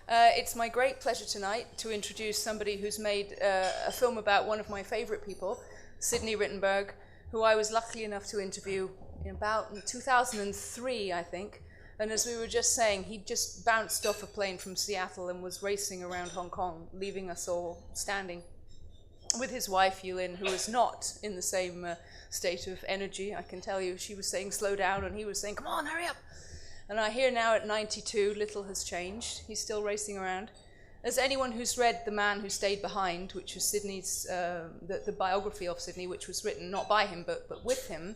It's my great pleasure tonight to introduce somebody who's made a film about one of my favorite people, Sidney Rittenberg, who I was lucky enough to interview in 2003, I think. And as we were just saying, he just bounced off a plane from Seattle and was racing around Hong Kong, leaving us all standing with his wife, Yulin, who was not in the same state of energy. I can tell you, she was saying slow down, and he was saying, come on, hurry up. And I hear now at 92, little has changed. He's still racing around. As anyone who's read The Man Who Stayed Behind, which was Sidney's, the biography of Sidney, which was written not by him, but with him,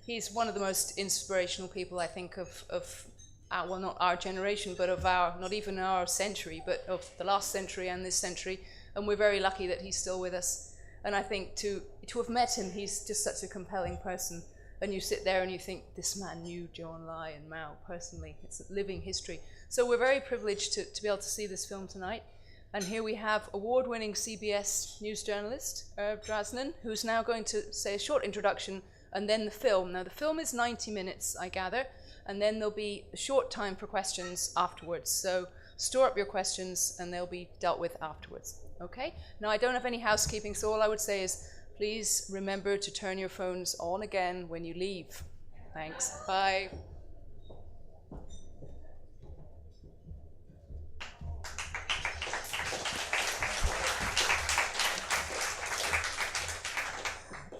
he's one of the most inspirational people, I think, of our, well, not our generation, but of our, not even our century, but of the last century and this century. And we're very lucky that he's still with us. And I think to have met him, he's just such a compelling person. And you sit there and you think, this man knew Zhou Enlai and Mao personally. It's a living history. So we're very privileged to be able to see this film tonight. And here we have award-winning CBS news journalist, Irv Drasnin, who's now going to say a short introduction and then the film. Now, the film is 90 minutes, I gather, and then there'll be a short time for questions afterwards. So store up your questions and they'll be dealt with afterwards. Okay? Now, I don't have any housekeeping, so all I would say is, please remember to turn your phones on again when you leave. Thanks. Bye.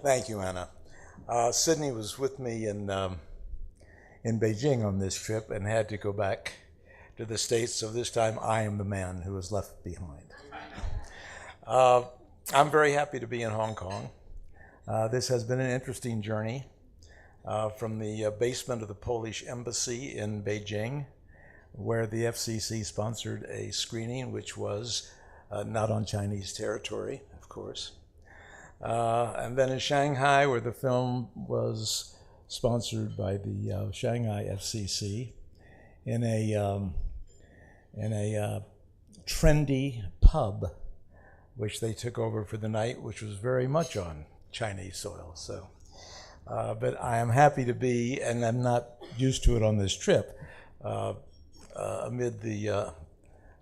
Thank you, Anna. Sidney was with me in Beijing on this trip and had to go back to the States, so this time I am the man who was left behind. I'm very happy to be in Hong Kong. This has been an interesting journey from the basement of the Polish embassy in Beijing, where the FCC sponsored a screening, which was not on Chinese territory, of course. And then in Shanghai, where the film was sponsored by the Shanghai FCC in a trendy pub, which they took over for the night, which was very much on Chinese soil. So, but I am happy to be, and I'm not used to it on this trip, amid the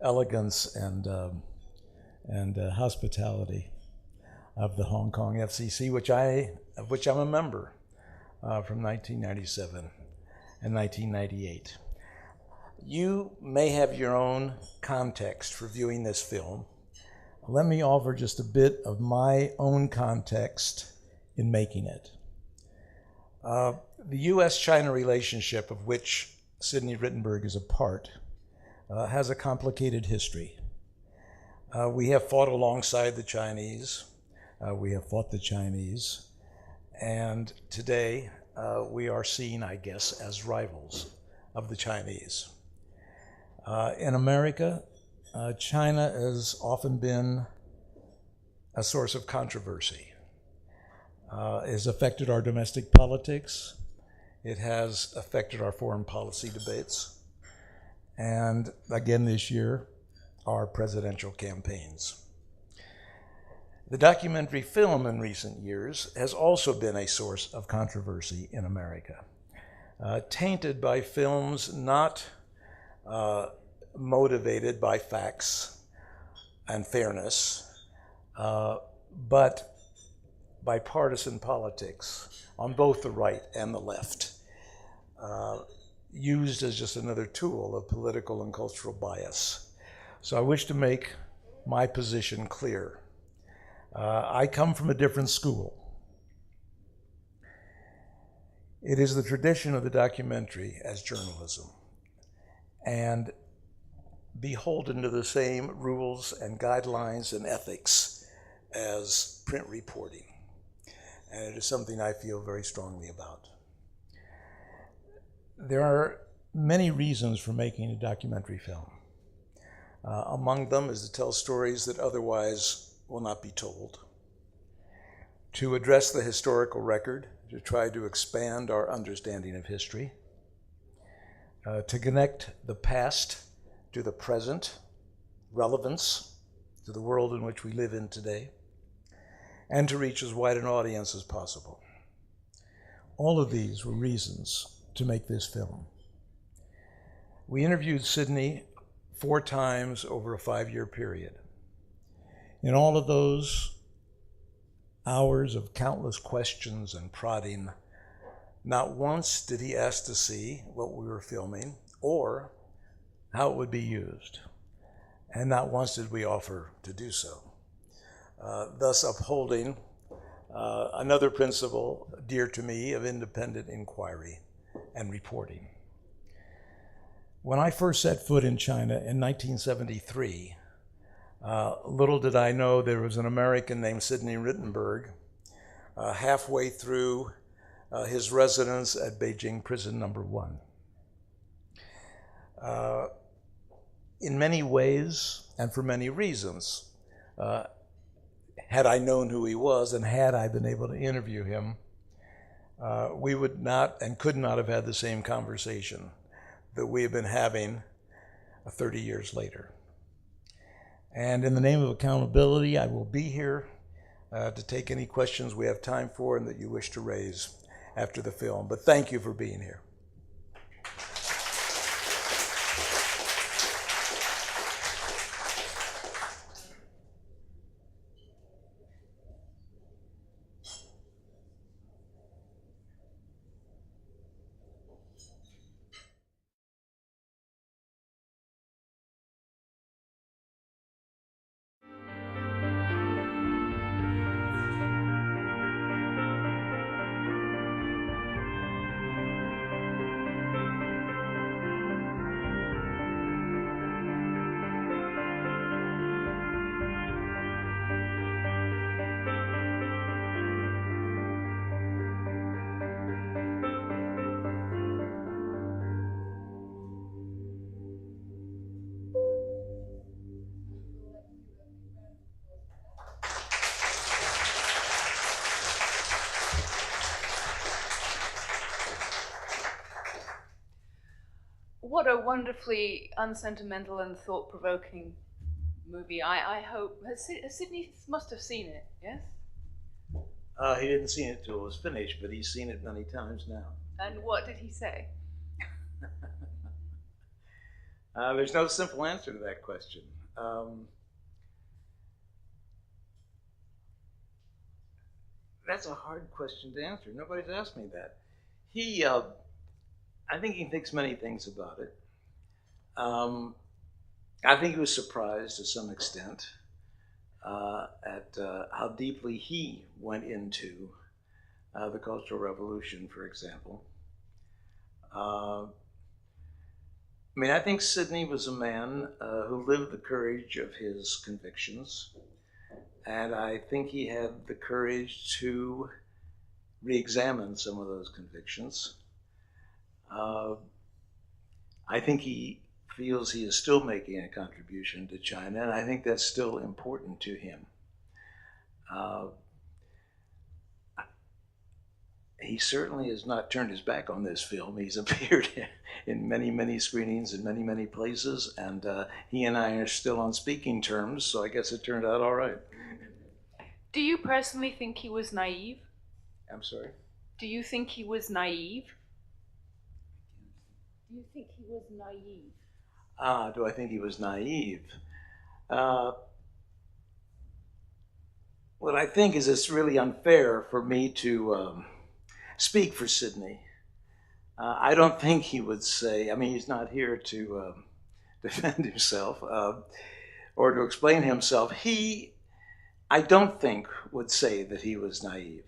elegance and hospitality of the Hong Kong FCC, of which I'm a member from 1997 and 1998. You may have your own context for viewing this film. Let me offer just a bit of my own context in making it. The U.S.-China relationship, of which Sidney Rittenberg is a part, has a complicated history. We have fought alongside the Chinese. We have fought the Chinese. And today, we are seen, I guess, as rivals of the Chinese. In America, China has often been a source of controversy. It has affected our domestic politics. It has affected our foreign policy debates. And again this year, our presidential campaigns. The documentary film in recent years has also been a source of controversy in America, tainted by films not motivated by facts and fairness, but by partisan politics on both the right and the left, used as just another tool of political and cultural bias. So I wish to make my position clear. I come from a different school. It is the tradition of the documentary as journalism, and beholden to the same rules and guidelines and ethics as print reporting. And it is something I feel very strongly about. There are many reasons for making a documentary film. Among them is to tell stories that otherwise will not be told, to address the historical record, to try to expand our understanding of history, to connect the past to the present, relevance to the world in which we live in today, and to reach as wide an audience as possible. All of these were reasons to make this film. We interviewed Sidney 4 times over a 5-year period. In all of those hours of countless questions and prodding, not once did he ask to see what we were filming or how it would be used. And not once did we offer to do so, thus upholding another principle dear to me of independent inquiry and reporting. When I first set foot in China in 1973, little did I know there was an American named Sidney Rittenberg halfway through his residence at Beijing Prison Number 1. In many ways and for many reasons, had I known who he was and had I been able to interview him, we would not and could not have had the same conversation that we have been having 30 years later. And in the name of accountability, I will be here to take any questions we have time for and that you wish to raise after the film. But thank you for being here. What a wonderfully unsentimental and thought-provoking movie. I hope Sidney must have seen it, yes? He didn't see it till it was finished, but he's seen it many times now. And what did he say? There's no simple answer to that question. That's a hard question to answer. Nobody's asked me that. I think he thinks many things about it. I think he was surprised to some extent at how deeply he went into the Cultural Revolution, for example. I think Sidney was a man who lived the courage of his convictions, and I think he had the courage to re-examine some of those convictions. I think he feels he is still making a contribution to China, and I think that's still important to him. He certainly has not turned his back on this film. He's appeared in many, many screenings in many, many places, and he and I are still on speaking terms, so I guess it turned out all right. Do you personally think he was naive? I'm sorry? Do you think he was naive? Do you think he was naive? Do I think he was naive? What I think is it's really unfair for me to speak for Sidney. I don't think he would say, he's not here to defend himself or to explain himself. I don't think, would say that he was naive.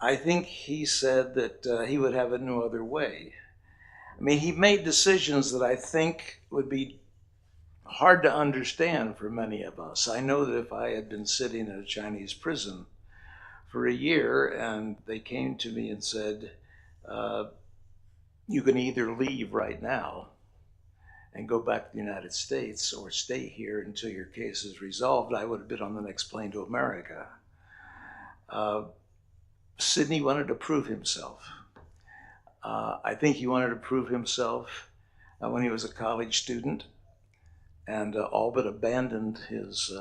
I think he said that he would have it no other way. He made decisions that I think would be hard to understand for many of us. I know that if I had been sitting in a Chinese prison for a year and they came to me and said, you can either leave right now and go back to the United States or stay here until your case is resolved, I would have been on the next plane to America. Sidney wanted to prove himself. I think he wanted to prove himself when he was a college student and all but abandoned his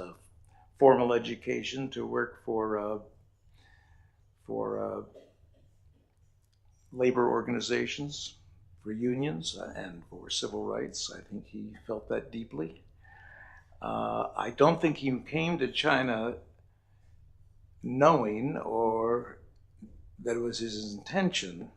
formal education to work for labor organizations for unions and for civil rights. I think he felt that deeply. I don't think he came to China knowing or that it was his intention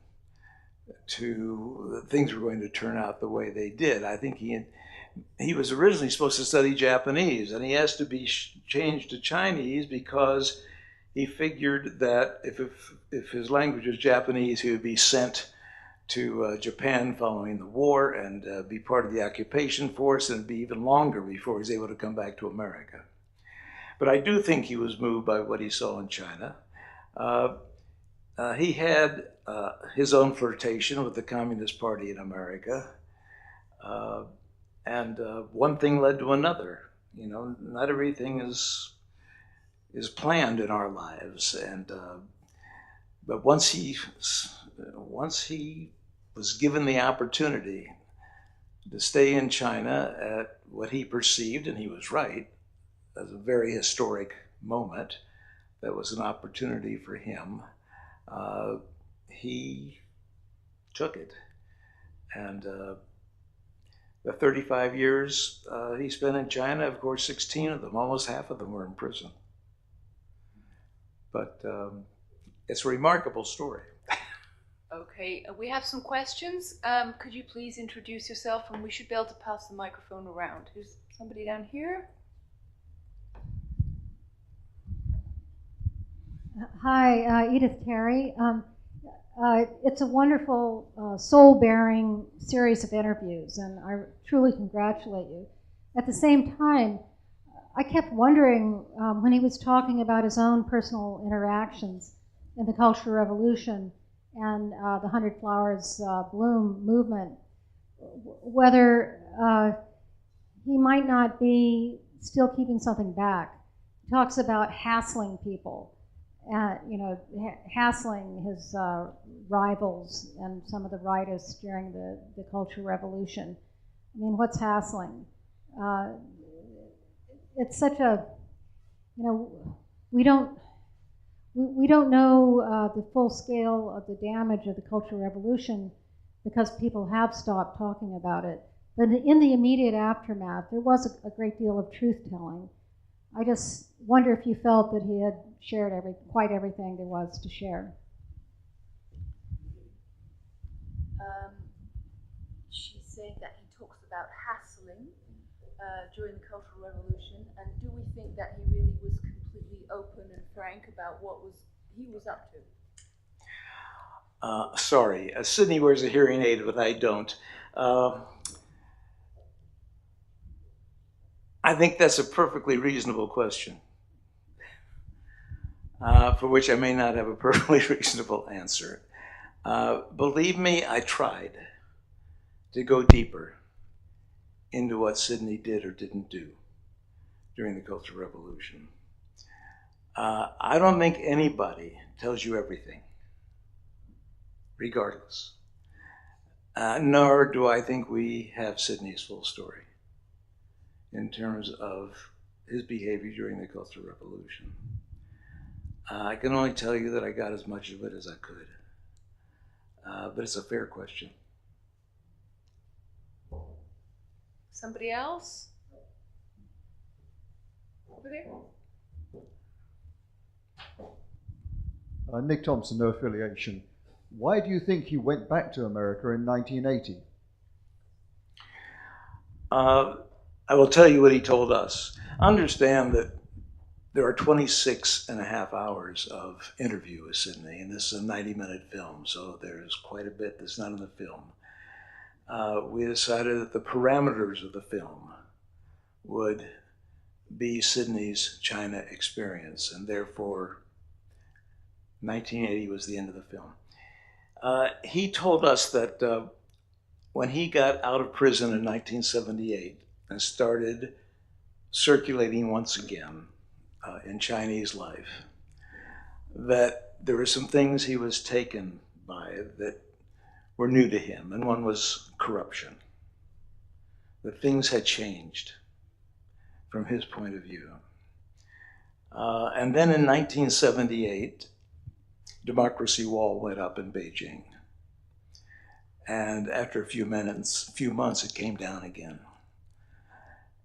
that things were going to turn out the way they did. I think he was originally supposed to study Japanese, and he asked to be changed to Chinese because he figured that if his language was Japanese, he would be sent to Japan following the war and be part of the occupation force, and it'd be even longer before he was able to come back to America. But I do think he was moved by what he saw in China. He had his own flirtation with the Communist Party in America, and one thing led to another. You know, not everything is planned in our lives, and but once he was given the opportunity to stay in China at what he perceived, and he was right, as a very historic moment, that was an opportunity for him. He took it, and the 35 years he spent in China, of course, 16 of them, almost half of them were in prison. But it's a remarkable story. Okay, we have some questions. Could you please introduce yourself, and we should be able to pass the microphone around. Who's somebody down here? Hi, Edith Terry. It's a wonderful, soul-bearing series of interviews, and I truly congratulate you. At the same time, I kept wondering when he was talking about his own personal interactions in the Cultural Revolution and the 100 Flowers Bloom movement, whether he might not be still keeping something back. He talks about hassling people. Hassling his rivals and some of the rightists during the Cultural Revolution. I mean, what's hassling? It's such a, we don't know the full scale of the damage of the Cultural Revolution because people have stopped talking about it. But in the immediate aftermath, there was a great deal of truth-telling. I just wonder if you felt that he had shared quite everything there was to share. She's saying that he talks about hassling during the Cultural Revolution, and do we think that he really was completely open and frank about what he was up to? Sorry, Sydney wears a hearing aid, but I don't. I think that's a perfectly reasonable question, for which I may not have a perfectly reasonable answer. Believe me, I tried to go deeper into what Sydney did or didn't do during the Cultural Revolution. I don't think anybody tells you everything, regardless. Nor do I think we have Sydney's full story in terms of his behavior during the Cultural Revolution. I can only tell you that I got as much of it as I could. But it's a fair question. Somebody else? Over there? Nick Thompson, no affiliation. Why do you think he went back to America in 1980? I will tell you what he told us. Understand that there are 26 and a half hours of interview with Sydney, and this is a 90-minute film, so there's quite a bit that's not in the film. We decided that the parameters of the film would be Sydney's China experience, and therefore 1980 was the end of the film. He told us that when he got out of prison in 1978 and started circulating once again in Chinese life, that there were some things he was taken by that were new to him, and one was corruption. That things had changed from his point of view. And then in 1978, Democracy Wall went up in Beijing. And after a few months, it came down again.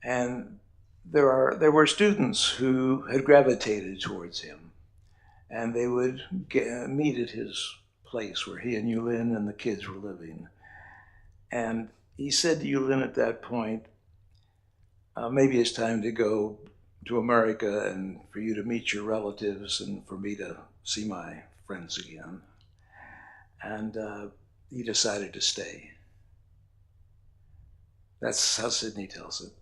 And there were students who had gravitated towards him, and they would meet at his place where he and Yulin and the kids were living. And he said to Yulin at that point, maybe it's time to go to America and for you to meet your relatives and for me to see my friends again. And he decided to stay. That's how Sidney tells it.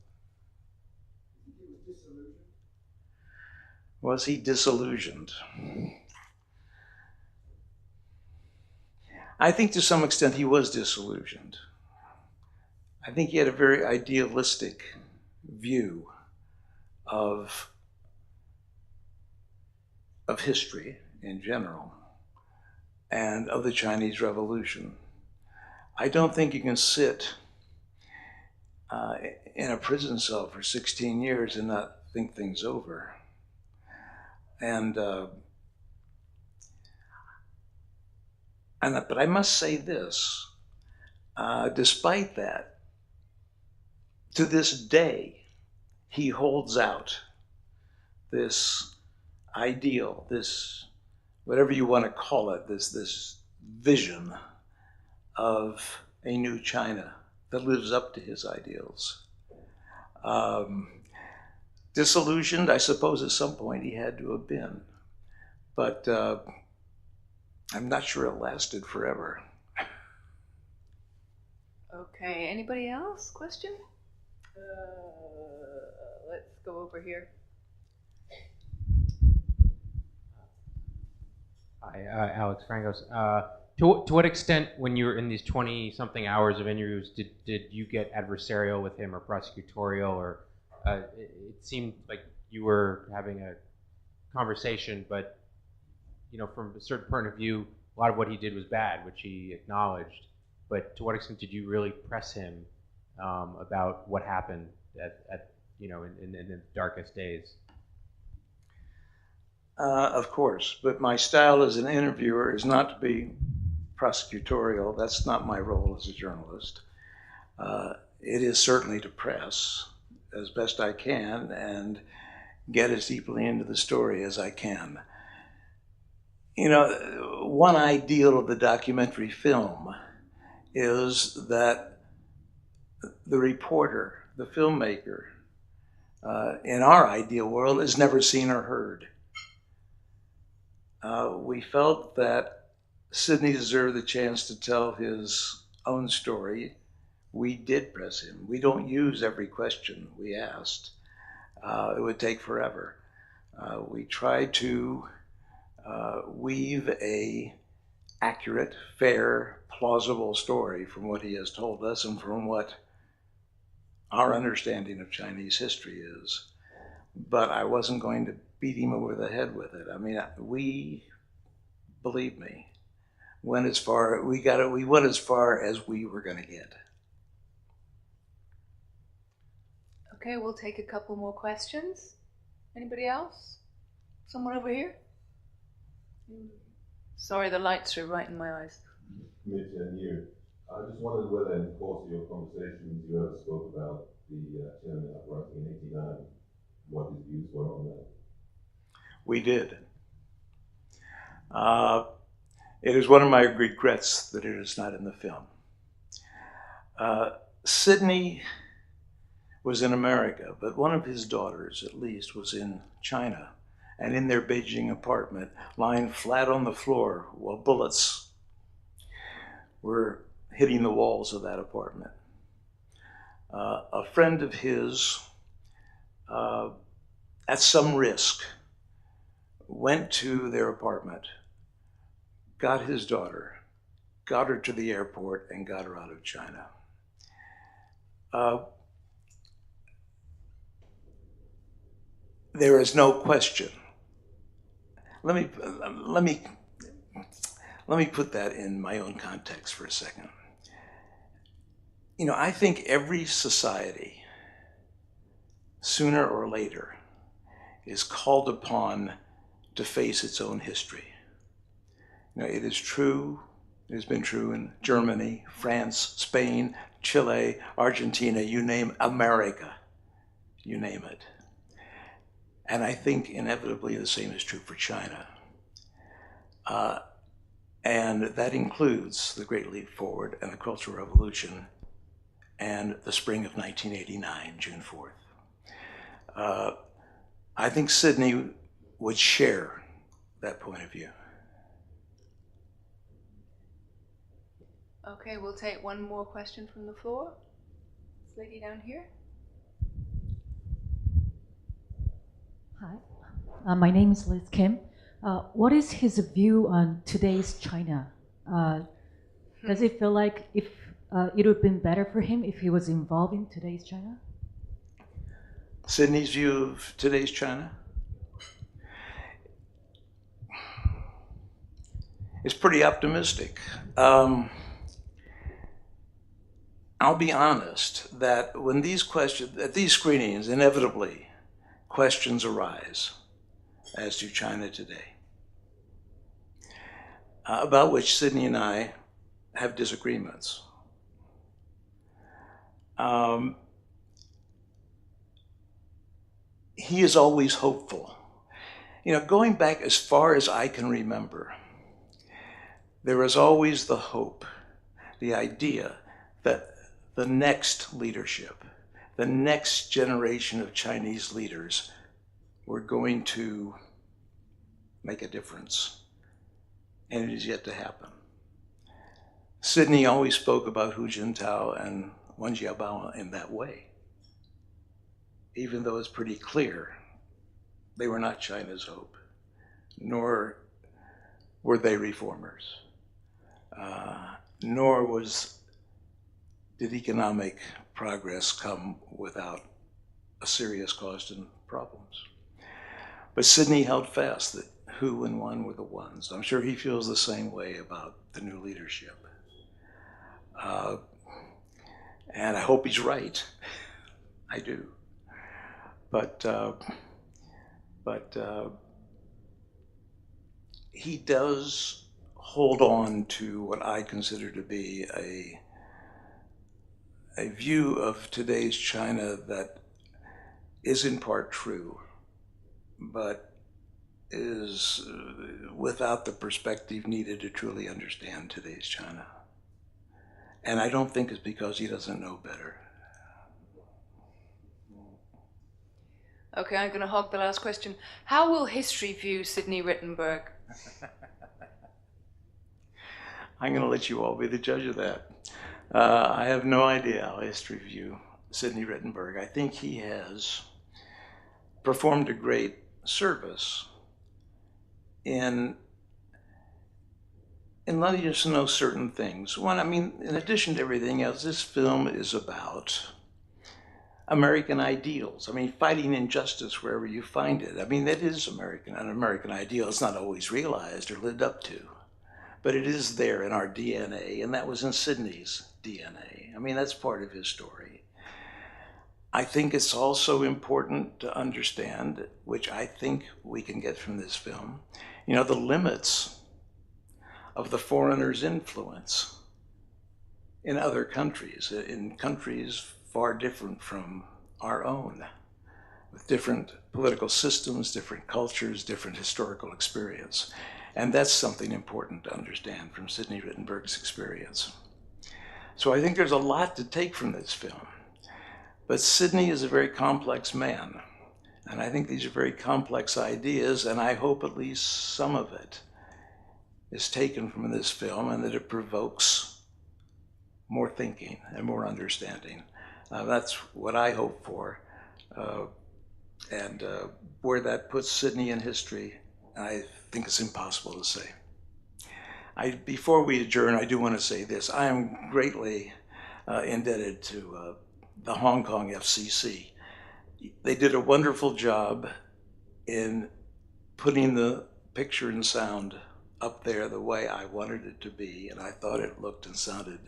Was he disillusioned? I think to some extent he was disillusioned. I think he had a very idealistic view of history in general and of the Chinese Revolution. I don't think you can sit in a prison cell for 16 years and not think things over. But I must say this, despite that, to this day, he holds out this ideal, this, whatever you want to call it, this vision of a new China that lives up to his ideals. Disillusioned, I suppose at some point he had to have been, but I'm not sure it lasted forever. Okay, anybody else? Question? Let's go over here. Hi, Alex Frangos. To what extent, when you were in these 20-something hours of interviews, did you get adversarial with him or prosecutorial, or it seemed like you were having a conversation, but from a certain point of view, a lot of what he did was bad, which he acknowledged. But to what extent did you really press him about what happened in the darkest days? Of course, but my style as an interviewer is not to be prosecutorial. That's not my role as a journalist. It is certainly to press as best I can and get as deeply into the story as I can. One ideal of the documentary film is that the reporter, the filmmaker, in our ideal world is never seen or heard. We felt that Sidney deserved the chance to tell his own story. We did press him. We don't use every question we asked. It would take forever. We tried to weave a accurate, fair, plausible story from what he has told us and from what our understanding of Chinese history is. But I wasn't going to beat him over the head with it. I mean, believe me, we went as far as we were going to get. Okay, we'll take a couple more questions. Anybody else? Someone over here? Sorry, the lights are right in my eyes. Mitch and you. I just wondered whether in the course of your conversations you ever spoke about the Tiananmen uprising in '89, what his views were on that. We did. It is one of my regrets that it is not in the film. Sidney was in America, but one of his daughters, at least, was in China, and in their Beijing apartment, lying flat on the floor while bullets were hitting the walls of that apartment. A friend of his, at some risk, went to their apartment, got his daughter, got her to the airport, and got her out of China. There is no question. Let me put that in my own context for a second. I think every society, sooner or later, is called upon to face its own history. It is true It has been true in Germany, France, Spain, Chile, Argentina, you name America, you name it. And I think inevitably the same is true for China. And that includes the Great Leap Forward and the Cultural Revolution and the spring of 1989, June 4th. I think Sydney would share that point of view. Okay, we'll take one more question from the floor. This lady down here. Hi, my name is Liz Kim. What is his view on today's China? Does it feel like it would have been better for him if he was involved in today's China? Sydney's view of today's China is pretty optimistic. I'll be honest that when these questions, at these screenings, inevitably questions arise as to China today, about which Sydney and I have disagreements. He is always hopeful. You know, going back as far as I can remember, there is always the hope, the idea that the next leadership, the next generation of Chinese leaders were going to make a difference. And it is yet to happen. Sydney always spoke about Hu Jintao and Wen Jiabao in that way, even though it's pretty clear they were not China's hope, nor were they reformers, nor did economic progress come without a serious cost and problems. But Sydney held fast that Hu and Wen were the ones. I'm sure he feels the same way about the new leadership. And I hope he's right. I do. But he does hold on to what I consider to be a view of today's China that is in part true, but is without the perspective needed to truly understand today's China. And I don't think it's because he doesn't know better. Okay, I'm going to hog the last question. How will history view Sydney Rittenberg? I'm going to let you all be the judge of that. I have no idea how history view Sydney Rittenberg. I think he has performed a great service in letting us know certain things. One, I mean, in addition to everything else, this film is about American ideals. I mean, fighting injustice wherever you find it. I mean, that is an American ideal. It's not always realized or lived up to, but it is there in our DNA, and that was in Sydney's DNA. I mean, that's part of his story. I think it's also important to understand, which I think we can get from this film, you know, the limits of the foreigner's influence in other countries, in countries far different from our own, with different political systems, different cultures, different historical experience. And that's something important to understand from Sydney Rittenberg's experience. So I think there's a lot to take from this film. But Sydney is a very complex man. And I think these are very complex ideas, and I hope at least some of it is taken from this film and that it provokes more thinking and more understanding. That's what I hope for. And where that puts Sydney in history, I think it's impossible to say. Before we adjourn, I do want to say this. I am greatly indebted to the Hong Kong FCC. They did a wonderful job in putting the picture and sound up there the way I wanted it to be, and I thought it looked and sounded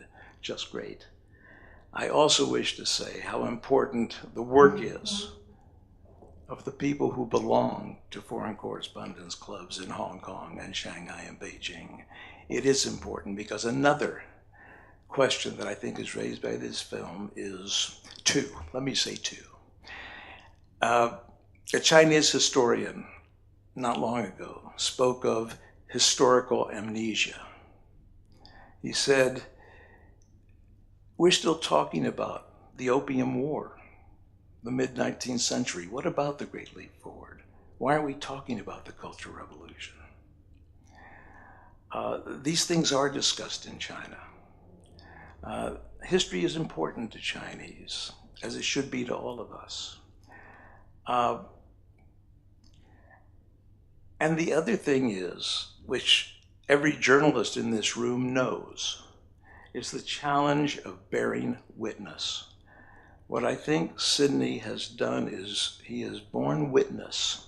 just great. I also wish to say how important the work is of the people who belong to foreign correspondence clubs in Hong Kong and Shanghai and Beijing, it is important because another question that I think is raised by this film is two. Let me say two. A Chinese historian not long ago spoke of historical amnesia. He said, we're still talking about the Opium War, the mid-19th century. What about the Great Leap Forward? Why aren't we talking about the Cultural Revolution? These things are discussed in China. History is important to Chinese, as it should be to all of us. And the other thing is, which every journalist in this room knows, is the challenge of bearing witness. What I think Sidney has done is he has borne witness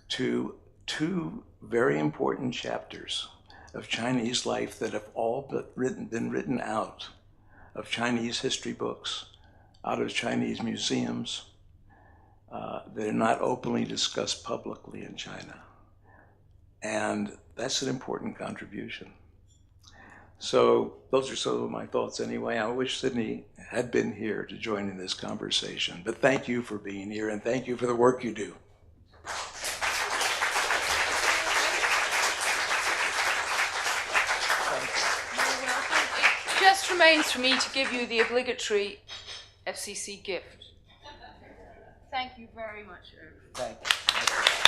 to two very important chapters of Chinese life that have all been written out of Chinese history books, out of Chinese museums. They're not openly discussed publicly in China. And that's an important contribution. So those are some of my thoughts anyway. I wish Sidney had been here to join in this conversation. But thank you for being here, and thank you for the work you do. It just remains for me to give you the obligatory FCC gift. Thank you very much, Irv. Thank you.